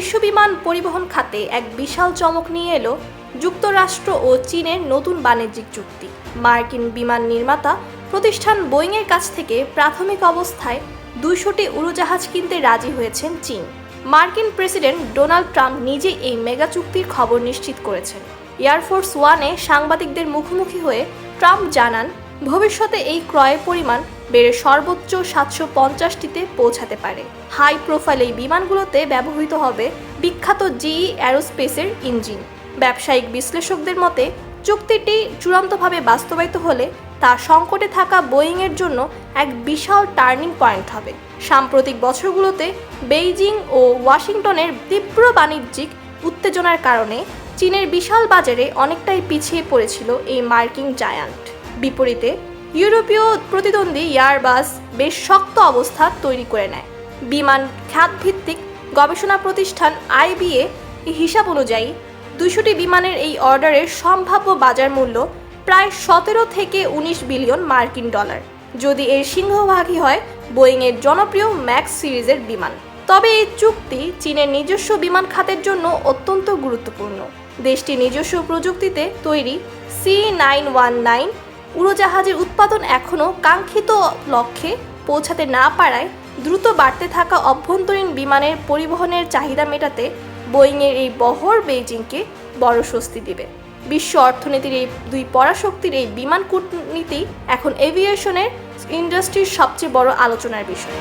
বিশ্ব বিমান পরিবহন খাতে এক বিশাল চমক নিয়ে এলো যুক্তরাষ্ট্র ও চীনের নতুন বাণিজ্যিক চুক্তি। মার্কিন বিমান নির্মাতা প্রতিষ্ঠান বোয়িংয়ের কাছ থেকে প্রাথমিক অবস্থায় 200টি উড়োজাহাজ কিনতে রাজি হয়েছেন চীন। মার্কিন প্রেসিডেন্ট ডোনাল্ড ট্রাম্প নিজেই এই মেগা চুক্তির খবর নিশ্চিত করেছেন। এয়ারফোর্স ওয়ানে সাংবাদিকদের মুখোমুখি হয়ে ট্রাম্প জানান, ভবিষ্যতে এই ক্রয়ের পরিমাণ বেড়ে সর্বোচ্চ 750টিতে পৌঁছাতে পারে। হাই প্রোফাইল এই বিমানগুলোতে ব্যবহৃত হবে বিখ্যাত জিই অ্যারোস্পেসের ইঞ্জিন। ব্যবসায়িক বিশ্লেষকদের মতে চুক্তিটি চূড়ান্তভাবে বাস্তবায়িত হলে তা সংকটে থাকা বোয়িংয়ের জন্য এক বিশাল টার্নিং পয়েন্ট হবে। সাম্প্রতিক বছরগুলোতে বেইজিং ও ওয়াশিংটনের তীব্র বাণিজ্যিক উত্তেজনার কারণে চীনের বিশাল বাজারে অনেকটাই পিছিয়ে পড়েছিল এই মার্কিন জায়ান্ট। বিপরীতে ইউরোপীয় প্রতিদ্বন্দ্বী এয়ারবাস বেশ শক্ত অবস্থা তৈরি করে নেয়। বিমান খাতভিত্তিক গবেষণা প্রতিষ্ঠান আইবিএ হিসাব অনুযায়ী 200টি বিমানের এই অর্ডারের সম্ভাব্য বাজার মূল্য প্রায় 17 থেকে 19 বিলিয়ন মার্কিন ডলার, যদি এর সিংহভাগই হয় বোয়িংয়ের জনপ্রিয় ম্যাক্স সিরিজের বিমান। তবে এই চুক্তি চীনের নিজস্ব বিমান খাতের জন্য অত্যন্ত গুরুত্বপূর্ণ। দেশটির নিজস্ব প্রযুক্তিতে তৈরি C919 উড়োজাহাজের উৎপাদন এখনও কাঙ্ক্ষিত লক্ষ্যে পৌঁছাতে না পারায় দ্রুত বাড়তে থাকা অভ্যন্তরীণ বিমানের পরিবহনের চাহিদা মেটাতে বোয়িংয়ের এই বহর বেইজিংকে বড় স্বস্তি দেবে। বিশ্ব অর্থনীতির এই দুই পরাশক্তির এই বিমান কূটনীতি এখন এভিয়েশনের ইন্ডাস্ট্রির সবচেয়ে বড় আলোচনার বিষয়।